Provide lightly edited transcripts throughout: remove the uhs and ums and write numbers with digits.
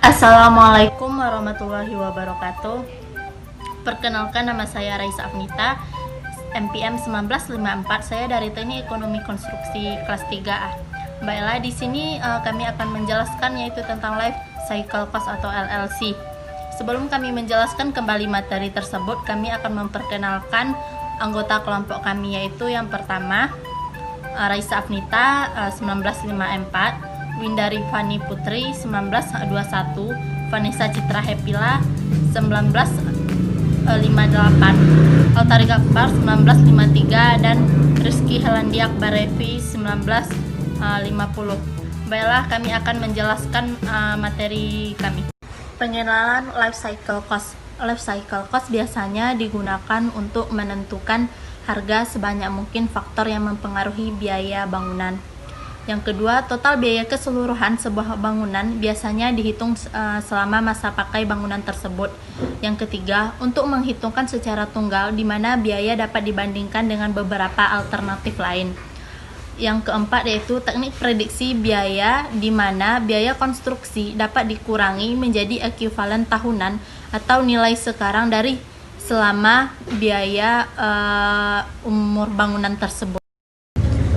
Assalamualaikum warahmatullahi wabarakatuh. Perkenalkan, nama saya Raisa Afnita, MPM 1954. Saya dari Teknik Ekonomi Konstruksi kelas 3A. Baiklah, di sini kami akan menjelaskan yaitu tentang life cycle cost atau LLC. Sebelum kami menjelaskan kembali materi tersebut, kami akan memperkenalkan anggota kelompok kami, yaitu yang pertama Raisa Afnita 1954, Windari Fani Putri 1921, Vanessa Citra Hepila 1958, Altarik Akbar 1953, dan Rizky Helandia Akbarevi 1950. Baiklah, kami akan menjelaskan materi kami. Pengenalan life cycle cost. Life cycle cost biasanya digunakan untuk menentukan harga sebanyak mungkin faktor yang mempengaruhi biaya bangunan. Yang kedua, total biaya keseluruhan sebuah bangunan biasanya dihitung selama masa pakai bangunan tersebut. Yang ketiga, untuk menghitungkan secara tunggal di mana biaya dapat dibandingkan dengan beberapa alternatif lain. Yang keempat yaitu teknik prediksi biaya di mana biaya konstruksi dapat dikurangi menjadi ekuivalen tahunan atau nilai sekarang dari selama biaya umur bangunan tersebut.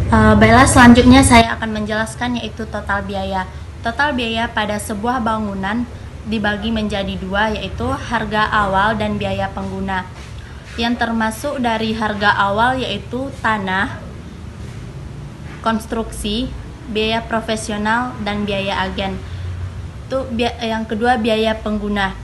Baiklah, selanjutnya saya akan menjelaskan yaitu total biaya. Total biaya pada sebuah bangunan dibagi menjadi dua, yaitu harga awal dan biaya pengguna. Yang termasuk dari harga awal yaitu tanah, konstruksi, biaya profesional, dan biaya agen. Yang kedua, biaya pengguna.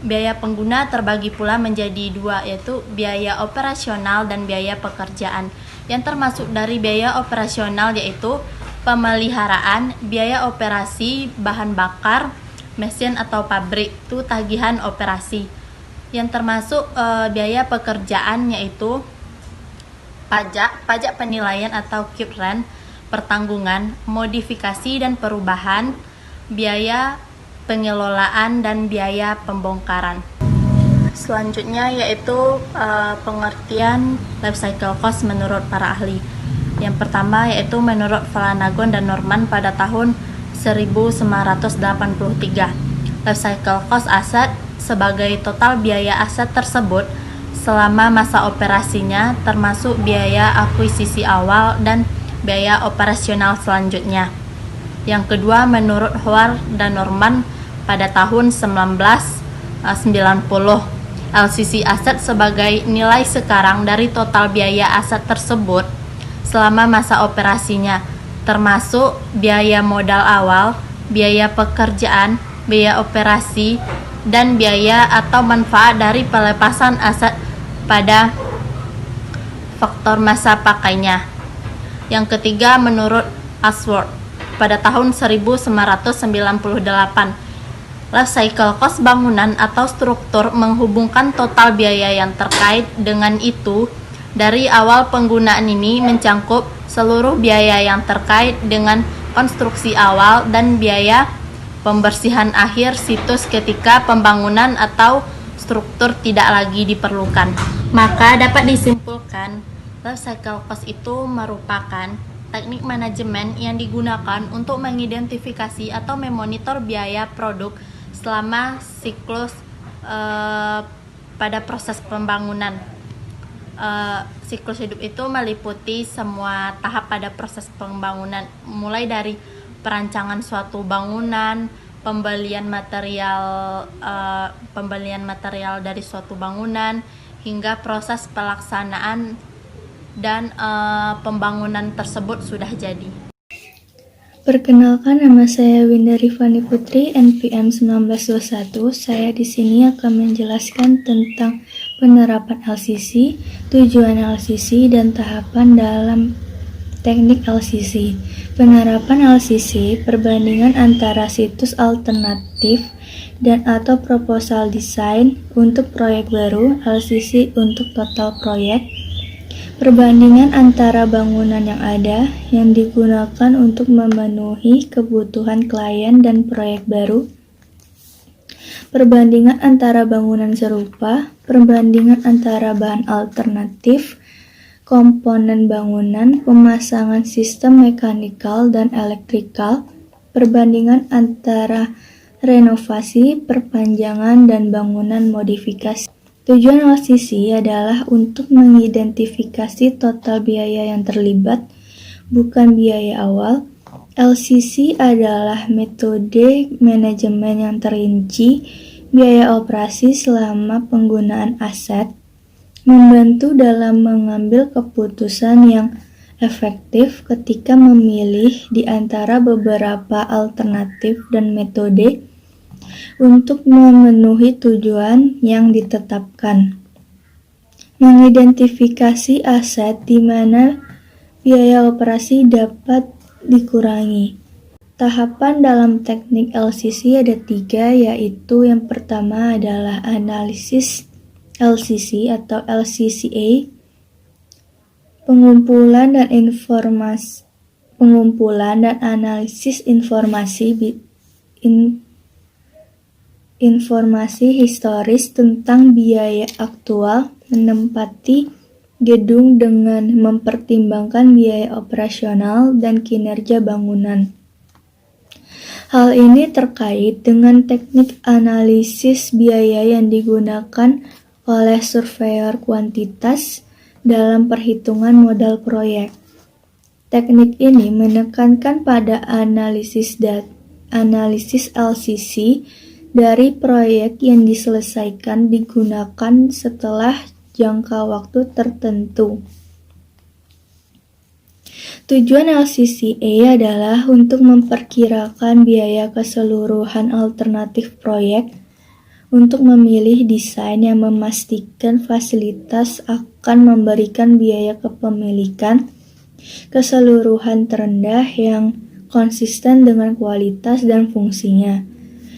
Biaya pengguna terbagi pula menjadi dua, yaitu biaya operasional dan biaya pekerjaan. Yang termasuk dari biaya operasional yaitu pemeliharaan, biaya operasi bahan bakar, mesin atau pabrik, itu tagihan operasi. Yang termasuk biaya pekerjaan yaitu pajak penilaian atau keep rent, pertanggungan, modifikasi dan perubahan, biaya pengelolaan, dan biaya pembongkaran. Selanjutnya yaitu pengertian life cycle cost menurut para ahli. Yang pertama yaitu menurut Flanagan dan Norman pada tahun 1983. Life cycle cost aset sebagai total biaya aset tersebut selama masa operasinya, termasuk biaya akuisisi awal dan biaya operasional selanjutnya. Yang kedua menurut Howard dan Norman pada tahun 1990. LCC aset sebagai nilai sekarang dari total biaya aset tersebut selama masa operasinya, termasuk biaya modal awal, biaya pekerjaan, biaya operasi, dan biaya atau manfaat dari pelepasan aset pada faktor masa pakainya. Yang ketiga menurut Ashworth pada tahun 1998. Life cycle cost bangunan atau struktur menghubungkan total biaya yang terkait dengan itu dari awal penggunaan. Ini mencangkup seluruh biaya yang terkait dengan konstruksi awal dan biaya pembersihan akhir situs ketika pembangunan atau struktur tidak lagi diperlukan. Maka dapat disimpulkan, life cycle cost itu merupakan teknik manajemen yang digunakan untuk mengidentifikasi atau memonitor biaya produk selama siklus pada proses pembangunan. Siklus hidup itu meliputi semua tahap pada proses pembangunan, mulai dari perancangan suatu bangunan, pembelian material dari suatu bangunan, hingga proses pelaksanaan dan pembangunan tersebut sudah jadi. Perkenalkan, nama saya Windari Fani Putri, NPM 1921. Saya di sini akan menjelaskan tentang penerapan LCC, tujuan LCC, dan tahapan dalam teknik LCC. Penerapan LCC, perbandingan antara situs alternatif dan atau proposal desain untuk proyek baru, LCC untuk total proyek. Perbandingan antara bangunan yang ada yang digunakan untuk memenuhi kebutuhan klien dan proyek baru. Perbandingan antara bangunan serupa, perbandingan antara bahan alternatif, komponen bangunan, pemasangan sistem mekanikal dan elektrikal, perbandingan antara renovasi, perpanjangan, dan bangunan modifikasi. Tujuan LCC adalah untuk mengidentifikasi total biaya yang terlibat, bukan biaya awal. LCC adalah metode manajemen yang terinci biaya operasi selama penggunaan aset, membantu dalam mengambil keputusan yang efektif ketika memilih di antara beberapa alternatif dan metode untuk memenuhi tujuan yang ditetapkan. Mengidentifikasi aset di mana biaya operasi dapat dikurangi. Tahapan dalam teknik LCC ada 3, yaitu yang pertama adalah analisis LCC atau LCCA, pengumpulan dan analisis informasi historis tentang biaya aktual menempati gedung dengan mempertimbangkan biaya operasional dan kinerja bangunan. Hal ini terkait dengan teknik analisis biaya yang digunakan oleh surveyor kuantitas dalam perhitungan modal proyek. Teknik ini menekankan pada analisis LCC dari proyek yang diselesaikan digunakan setelah jangka waktu tertentu. Tujuan LCCA adalah untuk memperkirakan biaya keseluruhan alternatif proyek, untuk memilih desain yang memastikan fasilitas akan memberikan biaya kepemilikan keseluruhan terendah yang konsisten dengan kualitas dan fungsinya.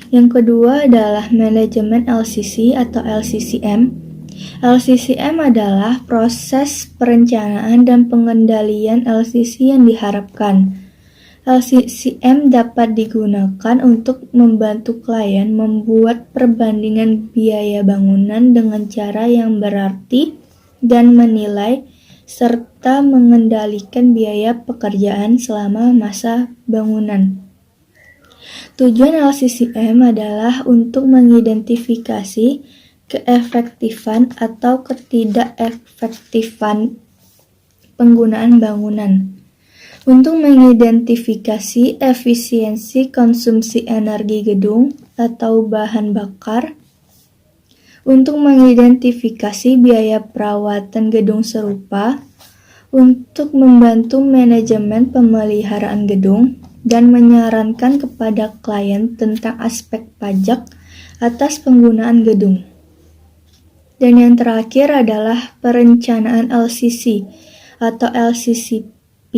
Yang kedua adalah manajemen LCC atau LCCM. LCCM adalah proses perencanaan dan pengendalian LCC yang diharapkan. LCCM dapat digunakan untuk membantu klien membuat perbandingan biaya bangunan dengan cara yang berarti dan menilai serta mengendalikan biaya pekerjaan selama masa bangunan. Tujuan LCCM adalah untuk mengidentifikasi keefektifan atau ketidakefektifan penggunaan bangunan, untuk mengidentifikasi efisiensi konsumsi energi gedung atau bahan bakar, untuk mengidentifikasi biaya perawatan gedung serupa, untuk membantu manajemen pemeliharaan gedung, dan menyarankan kepada klien tentang aspek pajak atas penggunaan gedung. Dan yang terakhir adalah perencanaan LCC atau LCCP.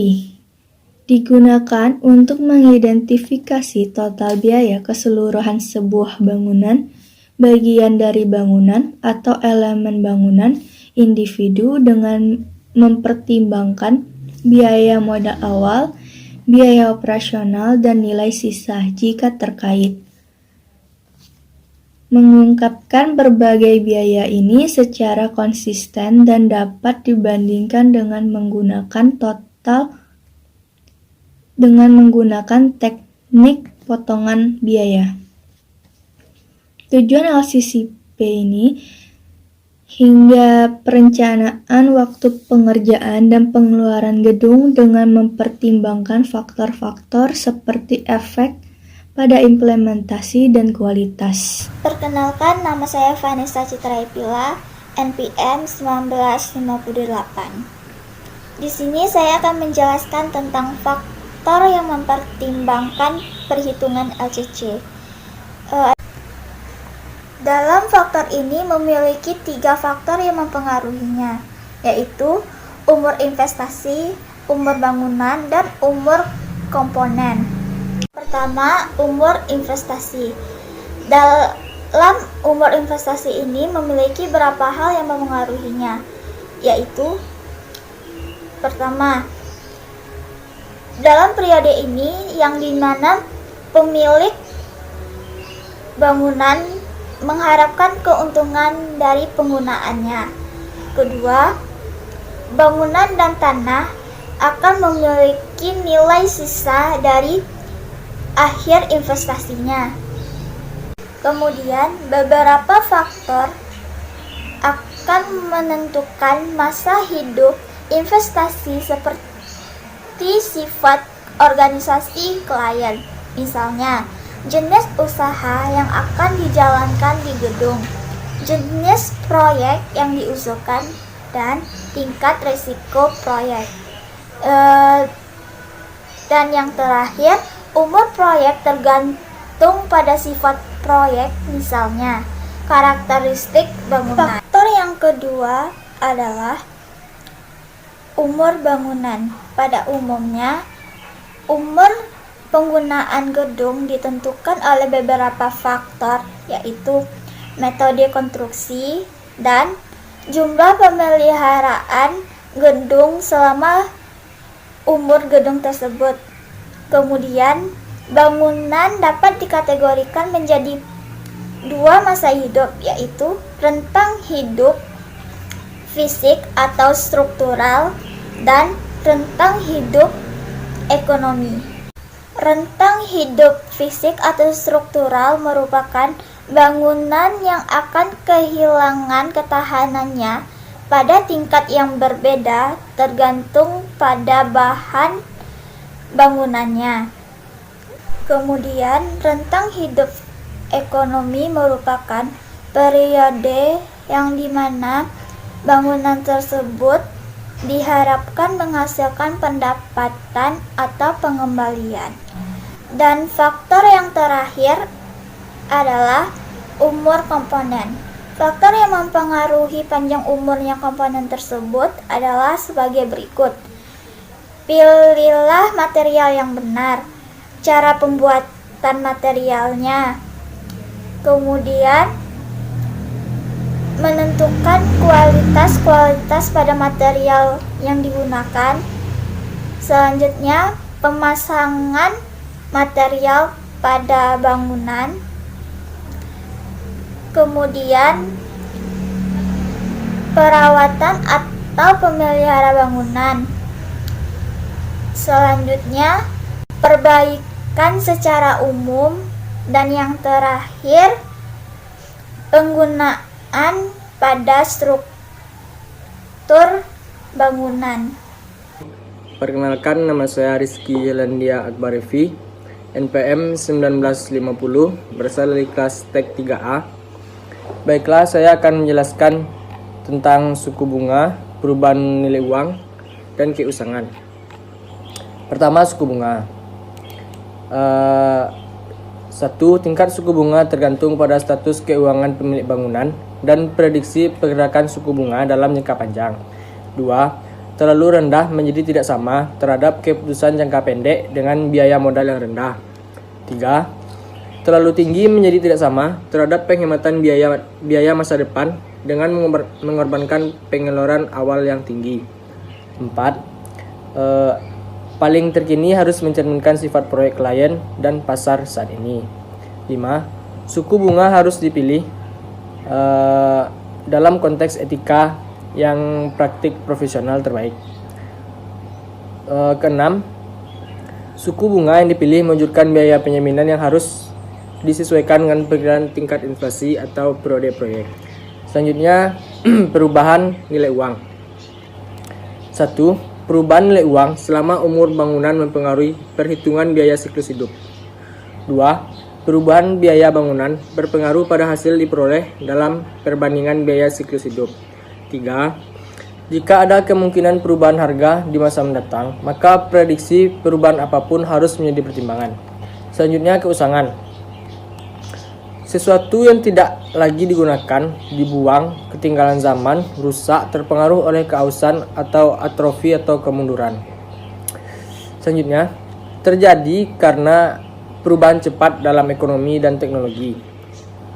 Digunakan untuk mengidentifikasi total biaya keseluruhan sebuah bangunan, bagian dari bangunan atau elemen bangunan, individu dengan mempertimbangkan biaya modal awal, biaya operasional, dan nilai sisa jika terkait. Mengungkapkan berbagai biaya ini secara konsisten dan dapat dibandingkan dengan menggunakan teknik potongan biaya. Tujuan LCCP ini hingga perencanaan waktu pengerjaan dan pengeluaran gedung dengan mempertimbangkan faktor-faktor seperti efek pada implementasi dan kualitas. Perkenalkan, nama saya Vanessa Citra Epila, NPM 1958. Di sini saya akan menjelaskan tentang faktor yang mempertimbangkan perhitungan LCC. Dalam faktor ini memiliki 3 faktor yang mempengaruhinya, yaitu umur investasi, umur bangunan, dan umur komponen. Pertama, umur investasi. Dalam umur investasi ini memiliki beberapa hal yang mempengaruhinya, yaitu pertama, dalam periode ini yang dimana pemilik bangunan mengharapkan keuntungan dari penggunaannya. Kedua, bangunan dan tanah akan memiliki nilai sisa dari akhir investasinya. Kemudian, beberapa faktor akan menentukan masa hidup investasi seperti sifat organisasi klien. Misalnya, jenis usaha yang akan dijalankan di gedung, jenis proyek yang diusulkan, dan tingkat risiko proyek. Dan yang terakhir, umur proyek tergantung pada sifat proyek, misalnya karakteristik bangunan. Faktor yang kedua adalah umur bangunan. Pada umumnya, umur penggunaan gedung ditentukan oleh beberapa faktor, yaitu metode konstruksi dan jumlah pemeliharaan gedung selama umur gedung tersebut. Kemudian, bangunan dapat dikategorikan menjadi dua masa hidup, yaitu rentang hidup fisik atau struktural dan rentang hidup ekonomi. Rentang hidup fisik atau struktural merupakan bangunan yang akan kehilangan ketahanannya pada tingkat yang berbeda tergantung pada bahan bangunannya. Kemudian, rentang hidup ekonomi merupakan periode yang dimana bangunan tersebut diharapkan menghasilkan pendapatan atau pengembalian. Dan faktor yang terakhir adalah umur komponen. Faktor yang mempengaruhi panjang umurnya komponen tersebut adalah sebagai berikut. Pilihlah material yang benar, cara pembuatan materialnya, kemudian menentukan kualitas pada material yang digunakan. Selanjutnya, pemasangan material pada bangunan. Kemudian, perawatan atau pemelihara bangunan. Selanjutnya, perbaikan secara umum. Dan yang terakhir, penggunaan pada struktur bangunan. Perkenalkan, nama saya Rizky Helandia Akbarevi, NPM 1950, berasal dari kelas TEK 3A. Baiklah, saya akan menjelaskan tentang suku bunga, perubahan nilai uang, dan keusangan. Pertama, suku bunga. 1. Tingkat suku bunga tergantung pada status keuangan pemilik bangunan dan prediksi pergerakan suku bunga dalam jangka panjang. 2. Terlalu rendah menjadi tidak sama terhadap keputusan jangka pendek dengan biaya modal yang rendah. 3. Terlalu tinggi menjadi tidak sama terhadap penghematan biaya masa depan dengan mengorbankan pengeluaran awal yang tinggi. 4. Paling terkini harus mencerminkan sifat proyek klien dan pasar saat ini. 5. Suku bunga harus dipilih dalam konteks etika yang praktik profesional terbaik. 6. Suku bunga yang dipilih mewujudkan biaya penjaminan yang harus disesuaikan dengan perkiraan tingkat inflasi atau periode proyek. Selanjutnya, perubahan nilai uang. 1. Perubahan nilai uang selama umur bangunan mempengaruhi perhitungan biaya siklus hidup. 2. Perubahan biaya bangunan berpengaruh pada hasil diperoleh dalam perbandingan biaya siklus hidup. 3. Jika ada kemungkinan perubahan harga di masa mendatang, maka prediksi perubahan apapun harus menjadi pertimbangan. Selanjutnya, keusangan. Sesuatu yang tidak lagi digunakan, dibuang, ketinggalan zaman, rusak, terpengaruh oleh keausan atau atrofi atau kemunduran. Selanjutnya, terjadi karena perubahan cepat dalam ekonomi dan teknologi.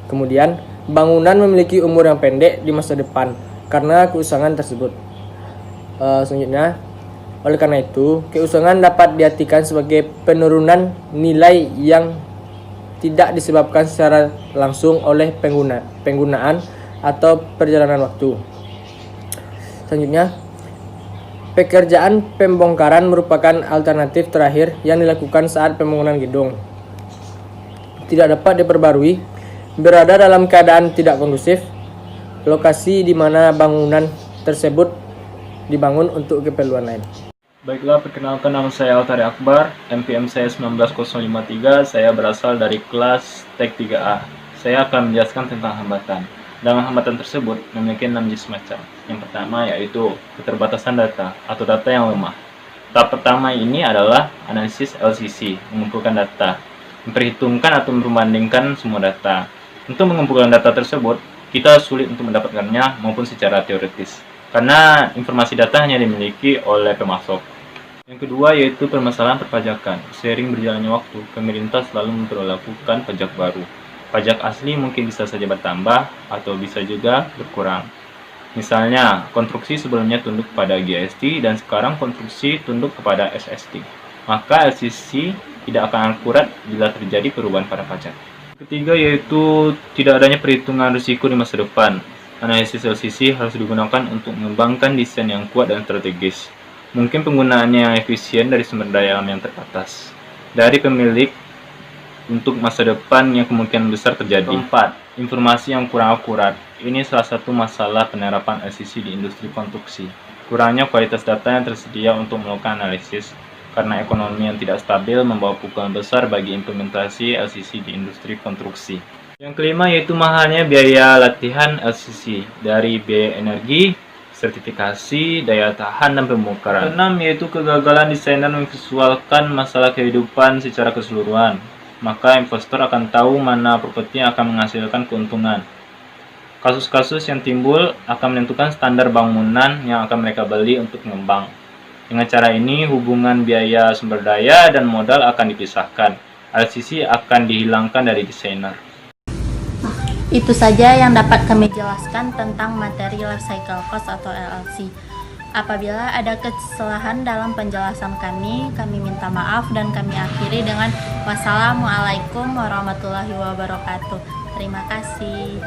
Kemudian, bangunan memiliki umur yang pendek di masa depan karena keusangan tersebut. Selanjutnya, oleh karena itu, keusangan dapat diartikan sebagai penurunan nilai yang tidak disebabkan secara langsung oleh penggunaan atau perjalanan waktu. Selanjutnya, pekerjaan pembongkaran merupakan alternatif terakhir yang dilakukan saat pembangunan gedung tidak dapat diperbarui berada dalam keadaan tidak kondusif. Lokasi di mana bangunan tersebut dibangun untuk keperluan lain. Baiklah, perkenalkan nama saya Altari Akbar, NPM saya 19053, saya berasal dari kelas TEK 3A. Saya akan menjelaskan tentang hambatan. Dalam hambatan tersebut memiliki 6 jenis macam. Yang pertama yaitu keterbatasan data atau data yang lemah. Tahap pertama ini adalah analisis LCC, mengumpulkan data, memperhitungkan atau membandingkan semua data. Untuk mengumpulkan data tersebut, kita sulit untuk mendapatkannya maupun secara teoritis, karena informasi data hanya dimiliki oleh pemasok. Yang kedua yaitu permasalahan perpajakan. Seiring berjalannya waktu, pemerintah selalu memperlakukan pajak baru. Pajak asli mungkin bisa saja bertambah atau bisa juga berkurang. Misalnya, konstruksi sebelumnya tunduk kepada GST dan sekarang konstruksi tunduk kepada SST. Maka LCC tidak akan akurat bila terjadi perubahan pada pajak. Ketiga yaitu tidak adanya perhitungan risiko di masa depan. Analisis LCC harus digunakan untuk mengembangkan desain yang kuat dan strategis. Mungkin penggunaannya yang efisien dari sumber daya alam yang terbatas. Dari pemilik untuk masa depan yang kemungkinan besar terjadi. Keempat, informasi yang kurang akurat. Ini salah satu masalah penerapan LCC di industri konstruksi. Kurangnya kualitas data yang tersedia untuk melakukan analisis, karena ekonomi yang tidak stabil membawa pukulan besar bagi implementasi LCC di industri konstruksi. Yang kelima yaitu mahalnya biaya latihan LCC, dari biaya energi, sertifikasi, daya tahan, dan pembongkaran. Keenam yaitu kegagalan desainer memvisualkan masalah kehidupan secara keseluruhan. Maka investor akan tahu mana properti yang akan menghasilkan keuntungan. Kasus-kasus yang timbul akan menentukan standar bangunan yang akan mereka beli untuk mengembang. Dengan cara ini, hubungan biaya sumber daya dan modal akan dipisahkan. LCC akan dihilangkan dari desainer. Itu saja yang dapat kami jelaskan tentang materi life cycle cost atau LLC. Apabila ada kesalahan dalam penjelasan kami minta maaf dan kami akhiri dengan wassalamualaikum warahmatullahi wabarakatuh. Terima kasih.